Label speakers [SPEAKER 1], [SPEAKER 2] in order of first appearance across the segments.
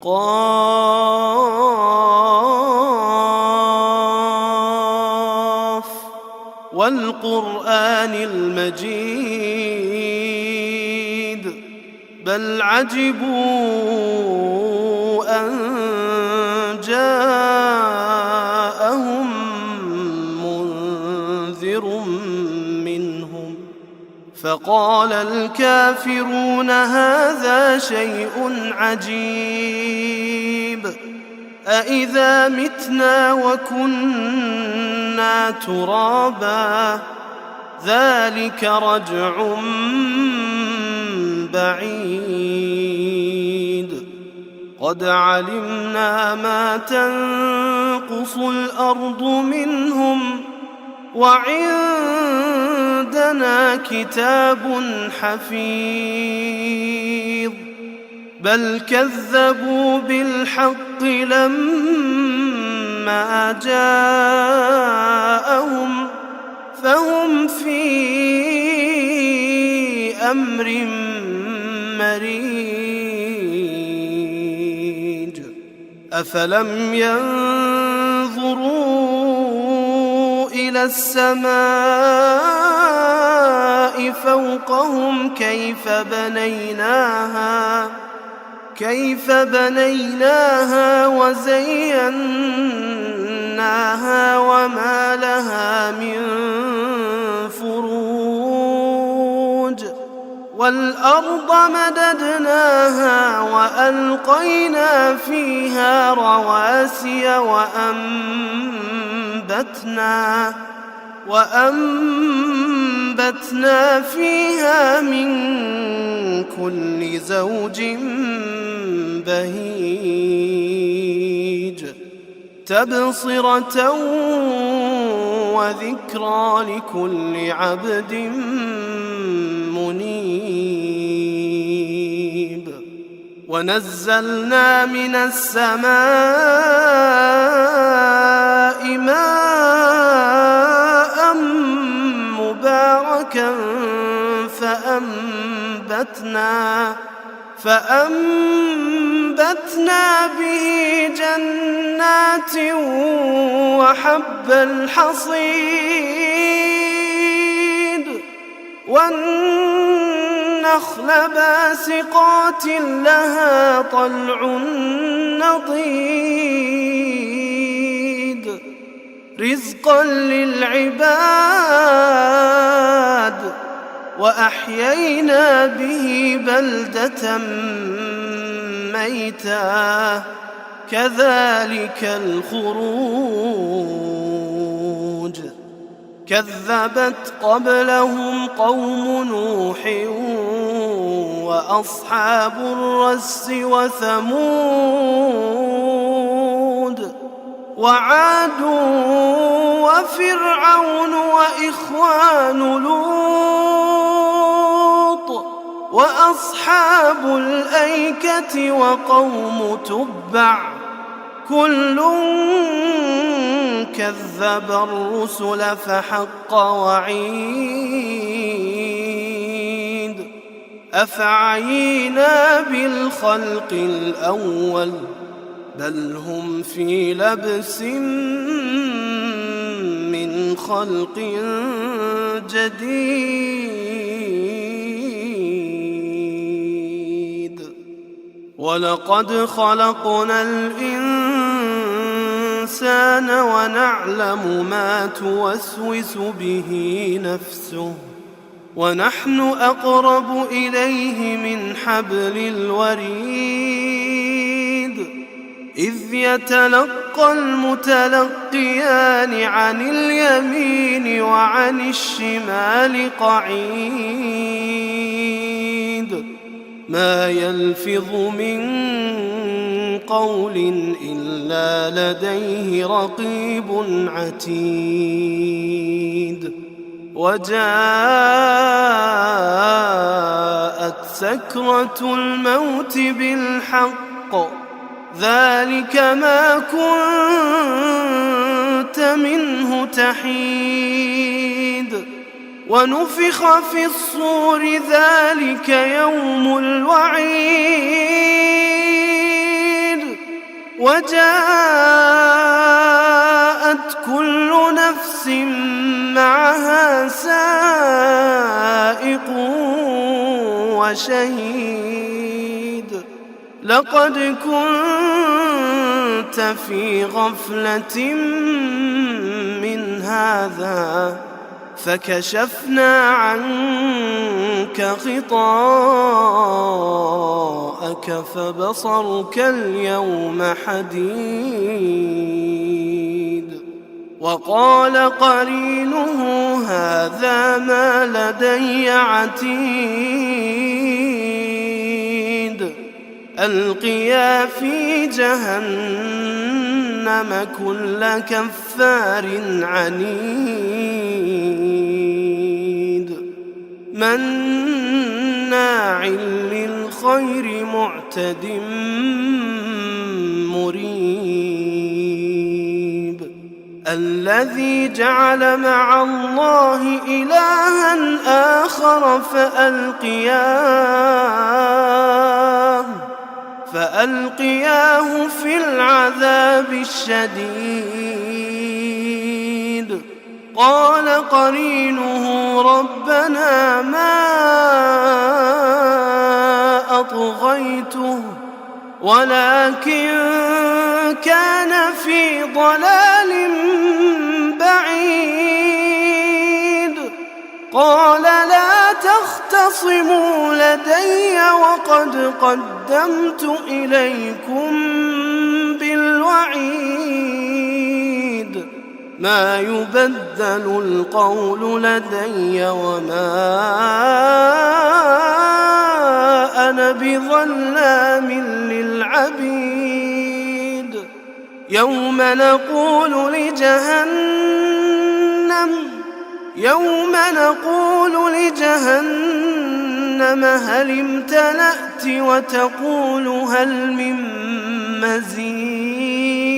[SPEAKER 1] قاف والقرآن المجيد بل عجبوا أن جاءهم منذر منهم فقال الكافرون هذا شيء عجيب أإذا متنا وكنا ترابا ذلك رجع بعيد قد علمنا ما تنقص الأرض منهم وعندنا كتاب حفيظ بل كذبوا بالحق لما جاءهم فهم في أمر مريج أفلم ينظروا إلى السماء فوقهم كيف بنيناها وزيناها وما لها من فروج والأرض مددناها وألقينا فيها رواسي وأنبتنا فيها من كل زوج بهيج تبصرة وذكرى لكل عبد منيب ونزلنا من السماء ماء مباركا فأنبتنا به جنات وحب الحصيد والنخل باسقات لها طلع نضيد رزقا للعباد وأحيينا به بلدة ميتا كذلك الخروج كذبت قبلهم قوم نوح وأصحاب الرس وثمود وعاد وفرعون وإخوان لوط وأصحاب الأيكة وقوم تبع كل كذب الرسل فحق وعيد أفعينا بالخلق الأول بل هم في لبس من خلق جديد ولقد خلقنا الإنسان ونعلم ما توسوس به نفسه ونحن أقرب إليه من حبل الوريد إذ يتلقى المتلقيان عن اليمين وعن الشمال قعيد ما يلفظ من قول إلا لديه رقيب عتيد وجاءت سكرة الموت بالحق ذلك ما كنت منه تحيد ونفخ في الصور ذلك يوم الوعيد وجاءت كل نفس معها سائق وشهيد لقد كنت في غفلة من هذا فكشفنا عنك غطاءك فبصرك اليوم حديد وقال قرينه هذا ما لدي عتيد ألقيا في جهنم كل كفار عنيد مناع للخير معتد مريب الذي جعل مع الله إلها آخر فألقياه في العذاب الشديد قال قرينه ربنا ما أطغيته ولكن كان في ضلال بعيد قال لا تختصموا لدي وقد قدمت إليكم بالوعيد ما يبدل القول لدي وما أنا بظلام للعبيد يوم نقول لجهنم هل امتلأت وتقول هل من مزيد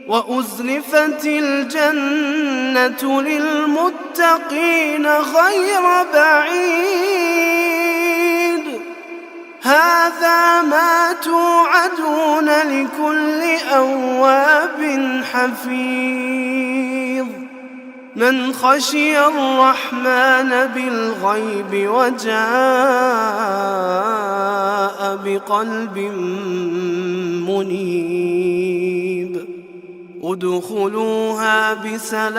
[SPEAKER 1] وأزلفت الجنة للمتقين غير بعيد هذا ما توعدون لكل أواب حفيظ من خشي الرحمن بالغيب وجاء بقلب منيب ادخلوها بسلام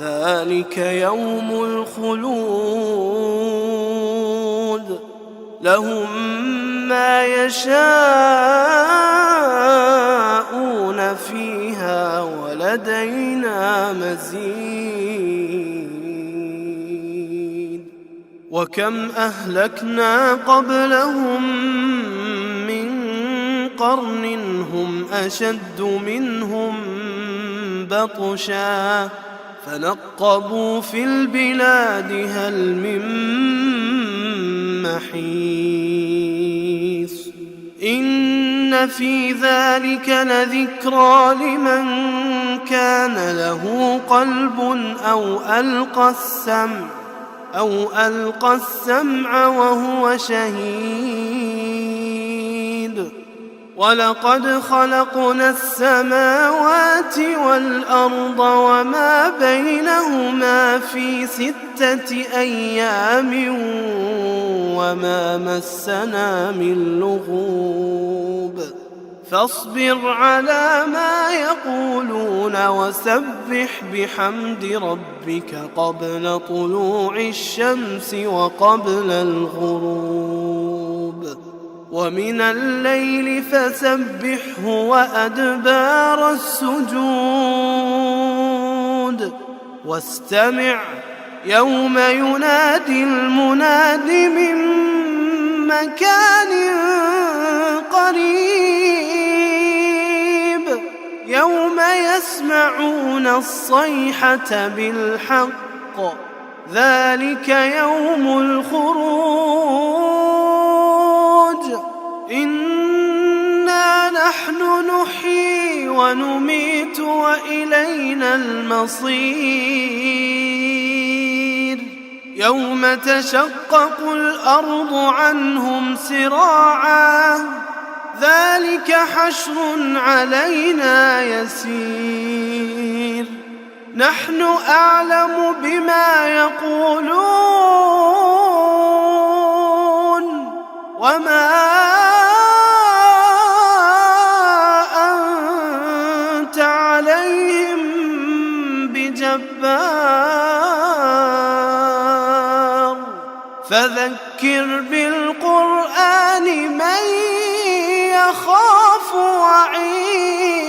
[SPEAKER 1] ذلك يوم الخلود لهم ما يشاءون فيها ولدينا مزيد وكم أهلكنا قبلهم من قرن هم أشد منهم بطشا فنقبوا في البلاد هل من محيص إن في ذلك لذكرى لمن كان له قلب أو ألقى السمع وهو شهيد ولقد خلقنا السماوات والأرض وما بينهما في 6 أيام وما مسنا من لغوب فاصبر على ما يقولون وسبح بحمد ربك قبل طلوع الشمس وقبل الغروب ومن الليل فسبحه وأدبار السجود واستمع يوم ينادي المناد من مكان قريب يوم يسمعون الصيحة بالحق ذلك يوم الخروج إنا نحن نحيي ونميت وإلينا المصير يوم تشقق الأرض عنهم سراعا ذلك حشر علينا يسير نحن أعلم بما يقولون وما أنت عليهم بجبار فذكر بالقرآن من يخاف وعيد